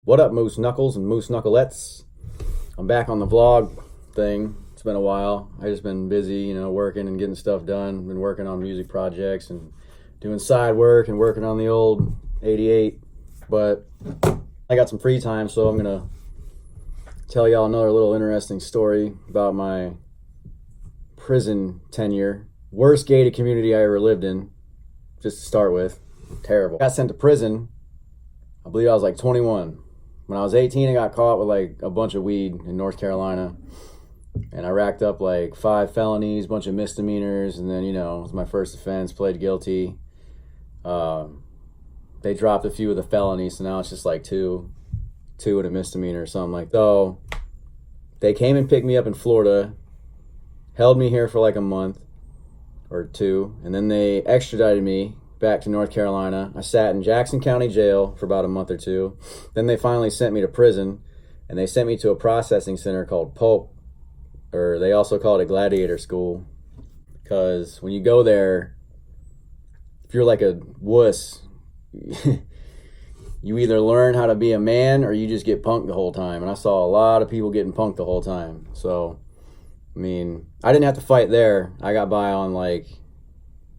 What up, Moose Knuckles and Moose Knuckleettes? I'm back on the vlog thing. It's been a while. I just been busy, you know, working and getting stuff done. Been working on music projects and doing side work and working on the old 88. But I got some free time, so I'm gonna tell y'all another little interesting story about my prison tenure. Worst gated community I ever lived in, just to start with. Terrible. Got sent to prison, I believe I was like 21. When I was 18, I got caught with like a bunch of weed in North Carolina. And I racked up like 5 felonies, bunch of misdemeanors, and then, you know, it was my first offense, pled guilty. They dropped a few of the felonies, so now it's just like two and a misdemeanor or something like that. So they came and picked me up in Florida, held me here for like a month or 2, and then they extradited me back to North Carolina. I sat in Jackson County Jail for about a month or 2. Then they finally sent me to prison, and they sent me to a processing center called Pulp, or they also call it a gladiator school, because when you go there, if you're like a wuss, you either learn how to be a man or you just get punked the whole time. And I saw a lot of people getting punked the whole time. So, I mean, I didn't have to fight there. I got by on like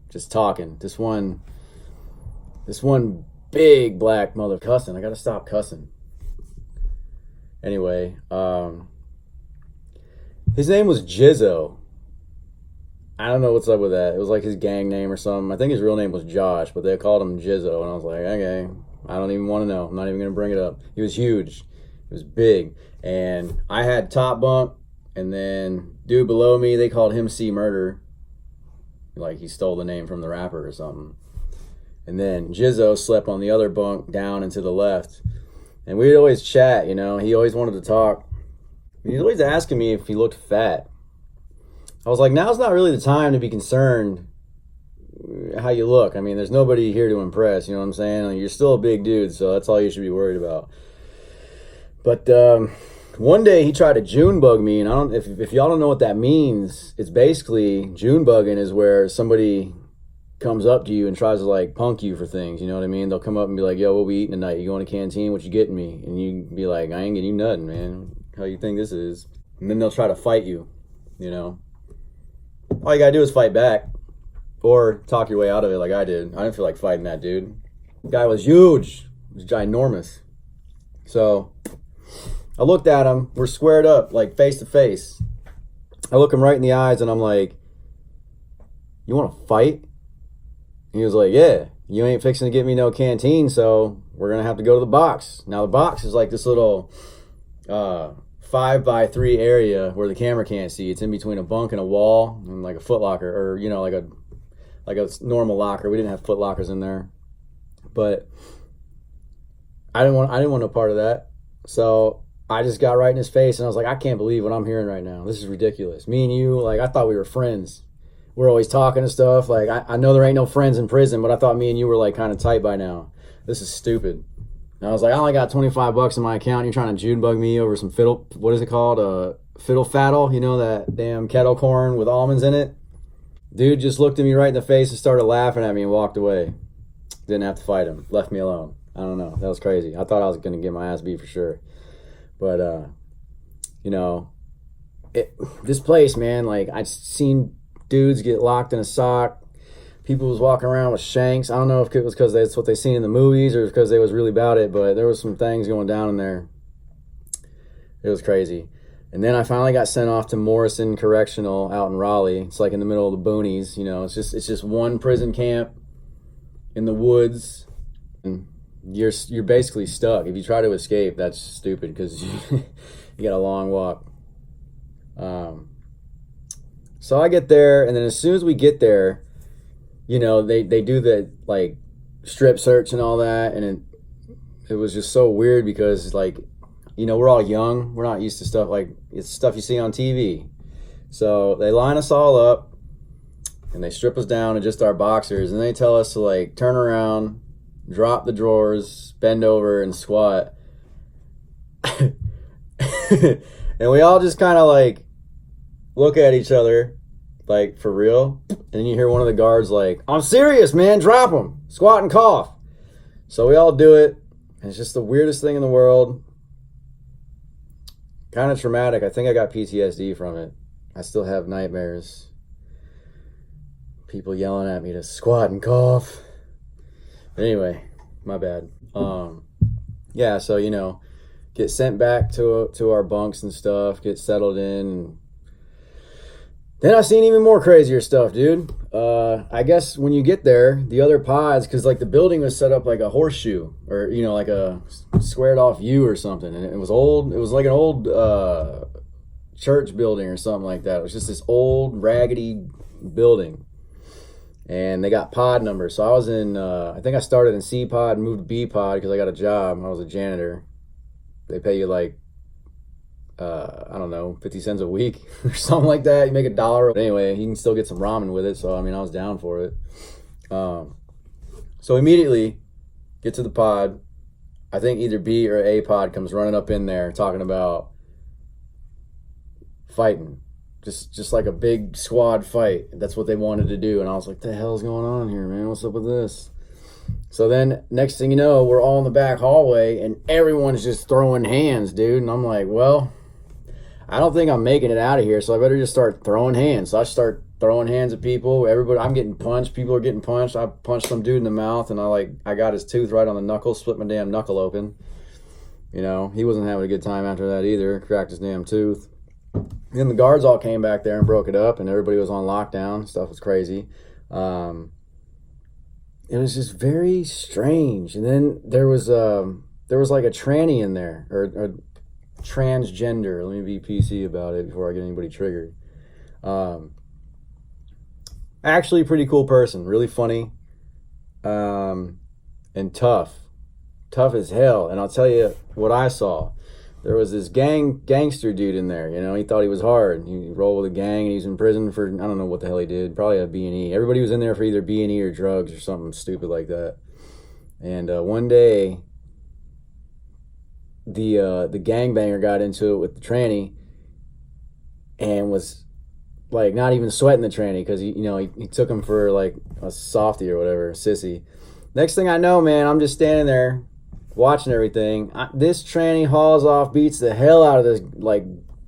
just talking. This one big black mother cussing. I gotta stop cussing. Anyway, his name was Jizzo. I don't know what's up with that. It was like his gang name or something. I think his real name was Josh, but they called him Jizzo, and I was like, okay, I don't even want to know. I'm not even gonna bring it up. He was huge. He was big, and I had top bunk, and then dude below me, they called him C Murder, like he stole the name from the rapper or something. And then Jizzo slept on the other bunk down and to the left. And we'd always chat, you know. He always wanted to talk. He was always asking me if he looked fat. I was like, now's not really the time to be concerned how you look. I mean, there's nobody here to impress, you know what I'm saying? Like, you're still a big dude, so that's all you should be worried about. But one day he tried to June bug me, and I don't. If y'all don't know what that means, it's basically June bugging is where somebody comes up to you and tries to like punk you for things. You know what I mean? They'll come up and be like, "Yo, what we eating tonight? You going to canteen? What you getting me?" And you be like, "I ain't getting you nothing, man. How you think this is?" And then they'll try to fight you. You know, all you gotta do is fight back, or talk your way out of it, like I did. I didn't feel like fighting that dude. The guy was huge. He was ginormous. So I looked at him. We're squared up, like face to face. I look him right in the eyes and I'm like, "You want to fight?" He was like, "Yeah, you ain't fixing to get me no canteen, so we're going to have to go to the box." Now the box is like this little 5x3 area where the camera can't see. It's in between a bunk and a wall and like a foot locker, or, you know, like a normal locker. We didn't have foot lockers in there. But I didn't want no part of that. So I just got right in his face and I was like, "I can't believe what I'm hearing right now. This is ridiculous. Me and you, like, I thought we were friends. We're always talking and stuff. Like, I know there ain't no friends in prison, but I thought me and you were like kind of tight by now. This is stupid." And I was like, "I only got $25 in my account. You're trying to June bug me over some fiddle, what is it called? Fiddle faddle, you know, that damn kettle corn with almonds in it?" Dude just looked at me right in the face and started laughing at me and walked away. Didn't have to fight him. Left me alone. I don't know. That was crazy. I thought I was going to get my ass beat for sure. But, you know, this place, man, like, I'd seen dudes get locked in a sock. People was walking around with shanks. I don't know if it was because that's what they seen in the movies or because they was really about it, but there was some things going down in there. It was crazy. And then I finally got sent off to Morrison Correctional out in Raleigh. It's like in the middle of the boonies, you know. It's just one prison camp in the woods, and you're basically stuck. If you try to escape, that's stupid because you got a long walk. So I get there, and then as soon as we get there, you know, they do the like strip search and all that, and it was just so weird because, like, you know, we're all young, we're not used to stuff like, it's stuff you see on TV. So they line us all up and they strip us down to just our boxers, and they tell us to like turn around, drop the drawers, bend over and squat. And we all just kind of like look at each other like, for real? And you hear one of the guards like, "I'm serious, man, drop them, squat and cough." So we all do it. And it's just the weirdest thing in the world. Kind of traumatic. I think I got PTSD from it. I still have nightmares. People yelling at me to squat and cough. But anyway, my bad. Yeah, so, you know, get sent back to our bunks and stuff, get settled in. And then I seen even more crazier stuff, dude. I guess when you get there, the other pods, because like the building was set up like a horseshoe, or, you know, like a squared off U or something. And it was old. It was like an old church building or something like that. It was just this old raggedy building. And they got pod numbers. So I was in, I think I started in C pod and moved to B pod because I got a job. I was a janitor. They pay you like, I don't know, 50 cents a week or something like that. You make $1. But anyway, you can still get some ramen with it. So, I mean, I was down for it. So immediately get to the pod. I think either B or A pod comes running up in there talking about fighting. Just like a big squad fight. That's what they wanted to do. And I was like, the hell's going on here, man? What's up with this? So then next thing you know, we're all in the back hallway and everyone's just throwing hands, dude. And I'm like, well, I don't think I'm making it out of here, so I better just start throwing hands. So I start throwing hands at people. Everybody, I'm getting punched. People are getting punched. I punched some dude in the mouth, and I got his tooth right on the knuckle, split my damn knuckle open. You know, he wasn't having a good time after that either. Cracked his damn tooth. Then the guards all came back there and broke it up, and everybody was on lockdown. Stuff was crazy. It was just very strange. And then there was like a tranny in there, or transgender. Let me be PC about it before I get anybody triggered. Actually, pretty cool person, really funny, and tough as hell. And I'll tell you what I saw. There was this gangster dude in there. You know, he thought he was hard. He rolled with a gang, and he's in prison for, I don't know what the hell he did. Probably a B&E. Everybody was in there for either B&E or drugs or something stupid like that. And one day, the gangbanger got into it with the tranny, and was like not even sweating the tranny because he took him for like a softie or whatever, a sissy. Next thing I know, man, I'm just standing there watching everything. This tranny hauls off, beats the hell out of this like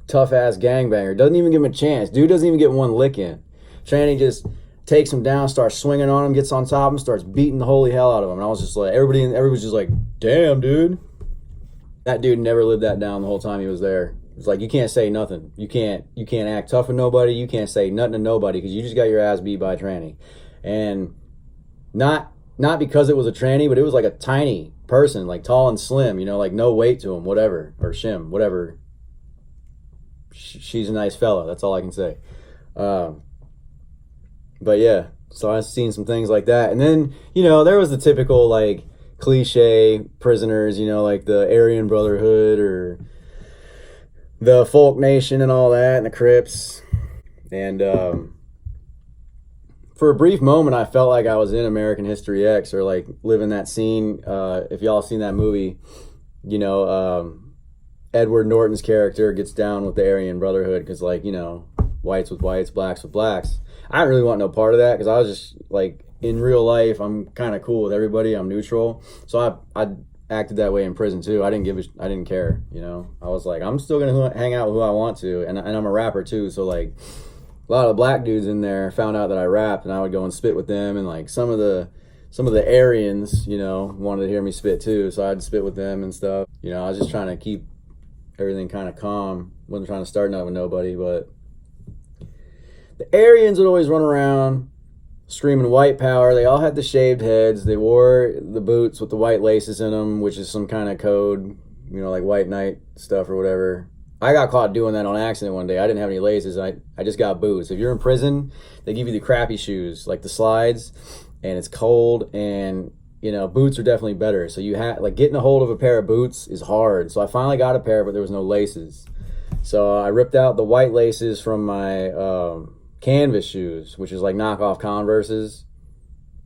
tough ass gangbanger. Doesn't even give him a chance. Dude doesn't even get one lick in. Tranny just takes him down, starts swinging on him, gets on top of him, starts beating the holy hell out of him. And I was just like, everybody was just like, damn, dude. That dude never lived that down the whole time he was there. It's like, you can't say nothing. You can't act tough with nobody. You can't say nothing to nobody because you just got your ass beat by a tranny. And not because it was a tranny, but it was like a tiny person, like tall and slim, like no weight to him, whatever, or shim, whatever. She's a nice fella. That's all I can say. But yeah, so I've seen some things like that. And then, there was the typical like cliche prisoners, like the Aryan Brotherhood or the Folk Nation and all that, and the Crips. And for a brief moment, I felt like I was in American History X, or like living that scene. If y'all seen that movie, Edward Norton's character gets down with the Aryan Brotherhood because, like, whites with whites, blacks with blacks. I didn't really want no part of that because I was just like, in real life, I'm kind of cool with everybody. I'm neutral. So I acted that way in prison too. I didn't care. I was like, I'm still gonna hang out with who I want to, and I'm a rapper too. So like, a lot of black dudes in there found out that I rapped, and I would go and spit with them. And like some of the Aryans, wanted to hear me spit too. So I'd spit with them and stuff. I was just trying to keep everything kind of calm. Wasn't trying to start nothing with nobody, but the Aryans would always run around screaming white power. They all had the shaved heads. They wore the boots with the white laces in them, which is some kind of code, like white knight stuff or whatever. I got caught doing that on accident one day. I didn't have any laces. I just got boots. If you're in prison, they give you the crappy shoes, like the slides, and it's cold, and boots are definitely better. So you have, like, getting a hold of a pair of boots is hard. So I finally got a pair, but there was no laces. So I ripped out the white laces from my canvas shoes, which is like knockoff Converses,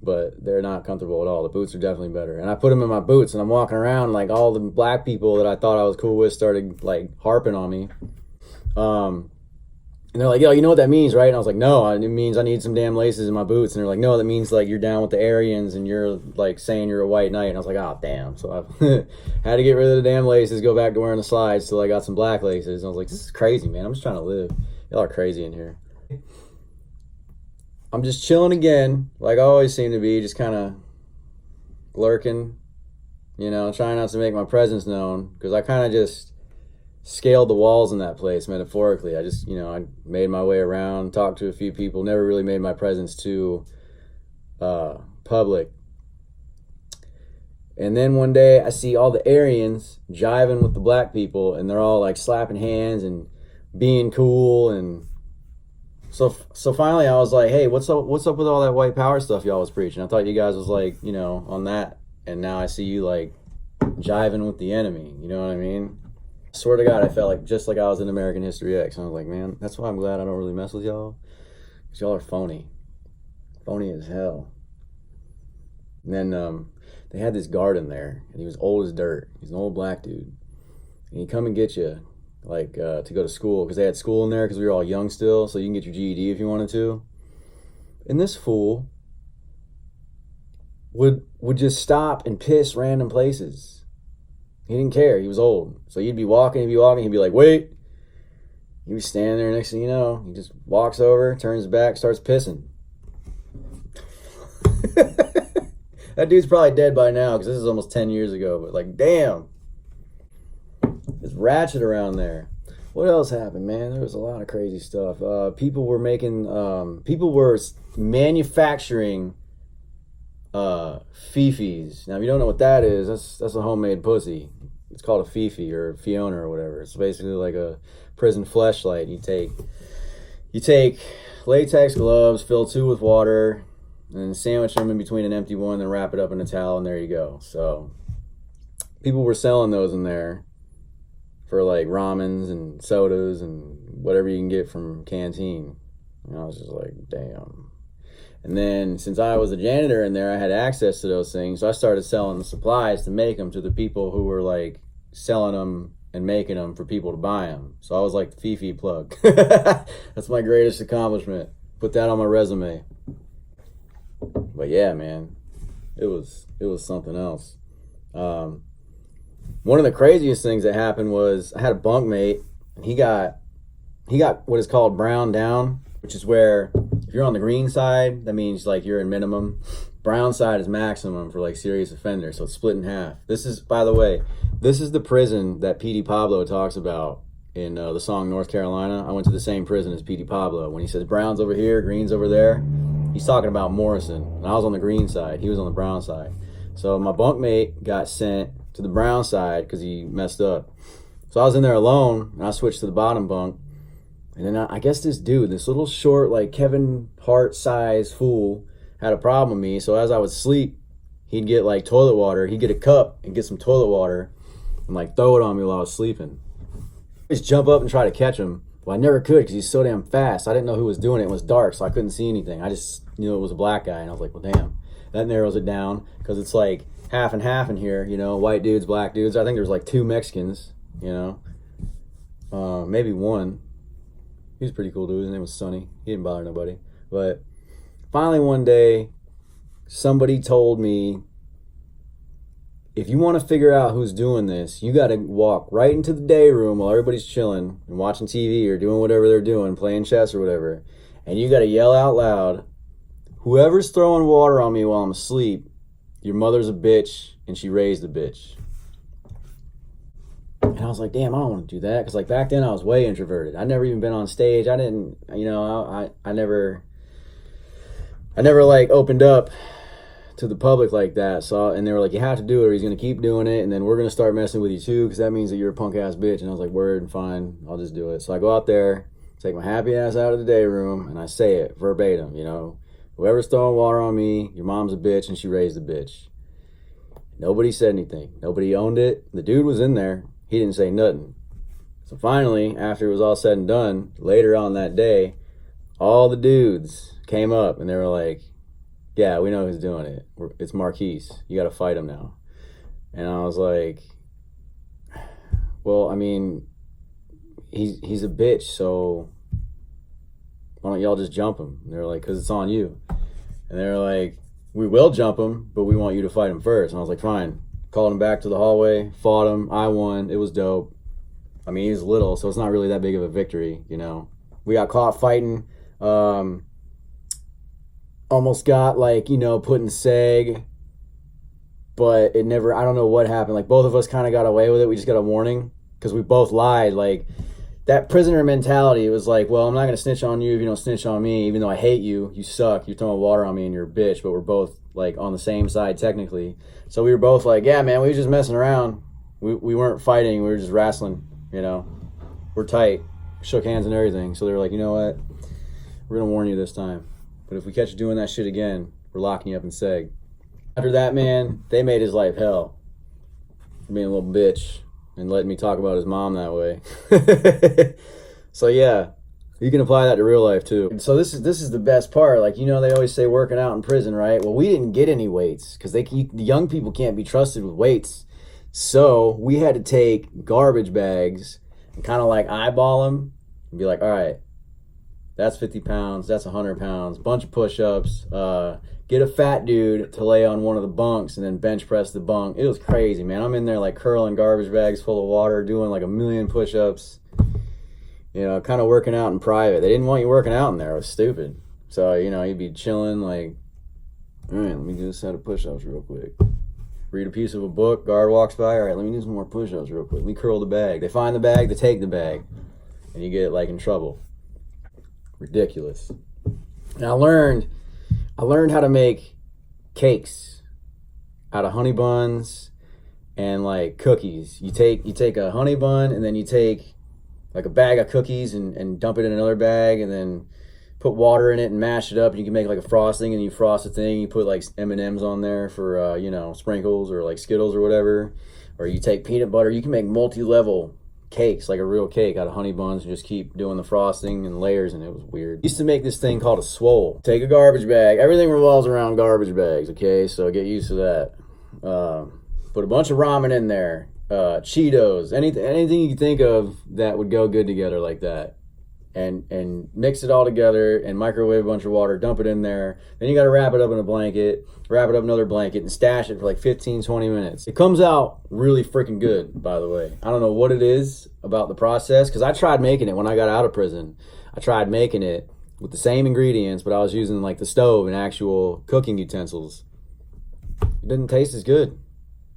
but they're not comfortable at all. The boots are definitely better. And I put them in my boots, and I'm walking around, like, all the black people that I thought I was cool with started like harping on me. And And they're like, yo, you know what that means, right? And I was like, no, it means I need some damn laces in my boots. And they're like, no, that means like you're down with the Aryans and you're like saying you're a white knight. And I was like, oh, damn. So I had to get rid of the damn laces, go back to wearing the slides till I got some black laces. And I was like, this is crazy, man. I'm just trying to live. Y'all are crazy in here. I'm just chilling again, like I always seem to be, just kind of lurking, you know, trying not to make my presence known, because I kind of just scaled the walls in that place metaphorically. I just, you know, I made my way around, talked to a few people, never really made my presence too public. And then one day I see all the Aryans jiving with the black people, and they're all like slapping hands and being cool. And so finally I was like, hey, what's up with all that white power stuff y'all was preaching? I thought you guys was like, you know, on that, and now I see you like jiving with the enemy, you know what I mean? I swear to God, I felt like just like I was in American History X. And I was like, man, that's why I'm glad I don't really mess with y'all, because y'all are phony as hell. And then they had this guard in there, and he was old as dirt. He's an old black dude, and he'd come and get you like to go to school, because they had school in there because we were all young still, so you can get your GED if you wanted to. And this fool would just stop and piss random places. He didn't care. He was old. So he'd be walking, he'd be like, wait. He'd be standing there, next thing you know, he just walks over, turns back, starts pissing. That dude's probably dead by now, because this is almost 10 years ago, but like, damn. It's ratchet around there. What else happened, man? There was a lot of crazy stuff. People were manufacturing fifis. Now, if you don't know what that is, that's a homemade pussy. It's called a fifi or Fiona or whatever. It's basically like a prison fleshlight. You take latex gloves, fill 2 with water, and sandwich them in between an empty one, then wrap it up in a towel, and there you go. So people were selling those in there for like ramens and sodas and whatever you can get from canteen. And I was just like, damn. And then since I was a janitor in there, I had access to those things. So I started selling the supplies to make them to the people who were like selling them and making them for people to buy them. So I was like the Fifi plug. That's my greatest accomplishment. Put that on my resume. But yeah, man, it was something else. One of the craziest things that happened was I had a bunkmate, and he got what is called brown down, which is where if you're on the green side, that means like you're in minimum. Brown side is maximum for like serious offenders, so it's split in half. This is, by the way, this is the prison that P.D. Pablo talks about in the song North Carolina. I went to the same prison as P.D. Pablo. When he says brown's over here, green's over there, he's talking about Morrison. And I was on the green side, he was on the brown side. So my bunkmate got sent to the brown side because he messed up. So I was in there alone, and I switched to the bottom bunk. And then I guess this dude, this little short, like Kevin Hart size fool, had a problem with me. So as I would sleep, he'd get like toilet water. He'd get a cup and get some toilet water and like throw it on me while I was sleeping. I just jump up and try to catch him. Well, I never could because he's so damn fast. I didn't know who was doing it. It was dark, so I couldn't see anything. I just knew it was a black guy, and I was like, well, damn. That narrows it down because it's like half and half in here, you know, white dudes, black dudes. I think there's like 2 Mexicans, you know, maybe one. He was a pretty cool dude. His name was Sonny. He didn't bother nobody. But finally one day, somebody told me, if you want to figure out who's doing this, you got to walk right into the day room while everybody's chilling and watching TV or doing whatever they're doing, playing chess or whatever. And you got to yell out loud, whoever's throwing water on me while I'm asleep, your mother's a bitch and she raised a bitch. And I was like, damn, I don't want to do that. Because like back then I was way introverted. I'd never even been on stage. I didn't, you know, I never like opened up to the public like that. So, and they were like, you have to do it or he's going to keep doing it. And then we're going to start messing with you too, because that means that you're a punk ass bitch. And I was like, word, and fine, I'll just do it. So I go out there, take my happy ass out of the day room, and I say it verbatim, you know, whoever's throwing water on me, your mom's a bitch and she raised a bitch. Nobody said anything. Nobody owned it. The dude was in there. He didn't say nothing. So finally, after it was all said and done, later on that day, all the dudes came up and they were like, yeah, we know who's doing it. It's Marquise. You got to fight him now. And I was like, well, I mean, he's a bitch, so Why don't y'all just jump him? And they're like, because it's on you. And they're like, we will jump him, but we want you to fight him first. And I was like, fine. Called him back to the hallway, fought him. I won. It was dope. I mean, he was little, so it's not really that big of a victory, you know. We got caught fighting. Almost got, like, you know, put in seg. But it never, I don't know what happened. Like, both of us kind of got away with it. We just got a warning because we both lied. Like, that prisoner mentality, it was like, well, I'm not going to snitch on you if you don't snitch on me, even though I hate you. You suck. You're throwing water on me and you're a bitch. But we're both, like, on the same side technically. So we were both like, yeah, man, we were just messing around. We weren't fighting. We were just wrestling, you know. We're tight. Shook hands and everything. So they were like, you know what? We're going to warn you this time. But if we catch you doing that shit again, we're locking you up in seg. After that, man, they made his life hell for being a little bitch and letting me talk about his mom that way. So yeah, you can apply that to real life too. So this is the best part. Like, you know, they always say working out in prison, right? Well, we didn't get any weights because the young people can't be trusted with weights. So we had to take garbage bags and kind of like eyeball them and be like, all right, that's 50 pounds, that's 100 pounds, bunch of push-ups, get a fat dude to lay on one of the bunks and then bench press the bunk. It was crazy, man. I'm in there like curling garbage bags full of water, doing like 1,000,000 push-ups, you know, kind of working out in private. They didn't want you working out in there. It was stupid. So, you know, you'd be chilling like, all right, let me do a set of push-ups real quick. Read a piece of a book, guard walks by, all right, let me do some more push-ups real quick. Let me curl the bag. They find the bag, they take the bag, and you get like in trouble. Ridiculous. And I learned how to make cakes out of honey buns and like cookies. You take a honey bun and then you take like a bag of cookies and dump it in another bag and then put water in it and mash it up. And you can make like a frosting and you frost a thing. You put like M&Ms on there for, you know, sprinkles or like Skittles or whatever. Or you take peanut butter. You can make multi-level cakes, like a real cake out of honey buns, and just keep doing the frosting and layers, and it was weird. Used to make this thing called a swole. Take a garbage bag. Everything revolves around garbage bags, okay? So get used to that. Put a bunch of ramen in there, Cheetos, anything you can think of that would go good together like that. And mix it all together and microwave a bunch of water, dump it in there. Then you got to wrap it up in a blanket, wrap it up in another blanket, and stash it for like 15, 20 minutes. It comes out really freaking good, by the way. I don't know what it is about the process, because I tried making it when I got out of prison. I tried making it with the same ingredients, but I was using like the stove and actual cooking utensils. It didn't taste as good.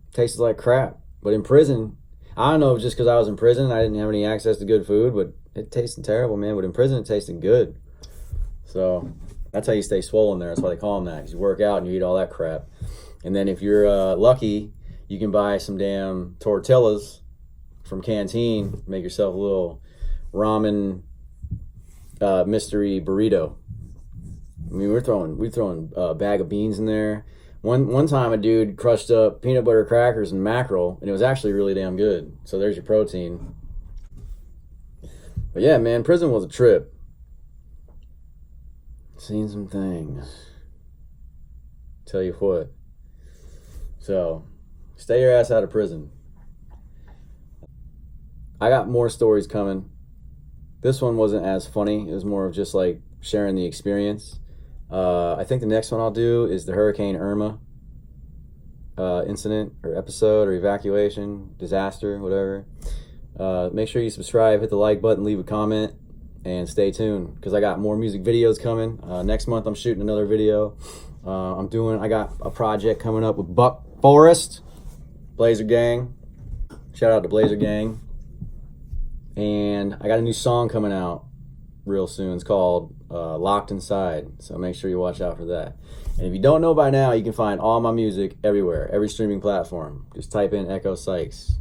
It tasted like crap. But in prison, I don't know, just because I was in prison and I didn't have any access to good food, but it tasted terrible, man. But in prison, it tasted good. So that's how you stay swollen there. That's why they call them that, because you work out and you eat all that crap. And then if you're lucky, you can buy some damn tortillas from Canteen, make yourself a little ramen mystery burrito. I mean, we're throwing a bag of beans in there. One time a dude crushed up peanut butter crackers and mackerel, and it was actually really damn good. So there's your protein. But yeah, man, prison was a trip. Seen some things. Tell you what. So, stay your ass out of prison. I got more stories coming. This one wasn't as funny. It was more of just like sharing the experience. I think the next one I'll do is the Hurricane Irma incident or episode or evacuation, disaster, whatever. Make sure you subscribe, hit the like button, leave a comment, and stay tuned because I got more music videos coming. Next month I'm shooting another video. I got a project coming up with Buck Forest, Blazer Gang. Shout out to Blazer Gang. And I got a new song coming out real soon. It's called Locked Inside. So make sure you watch out for that. And if you don't know by now, you can find all my music everywhere, every streaming platform. Just type in Ekko SYKES.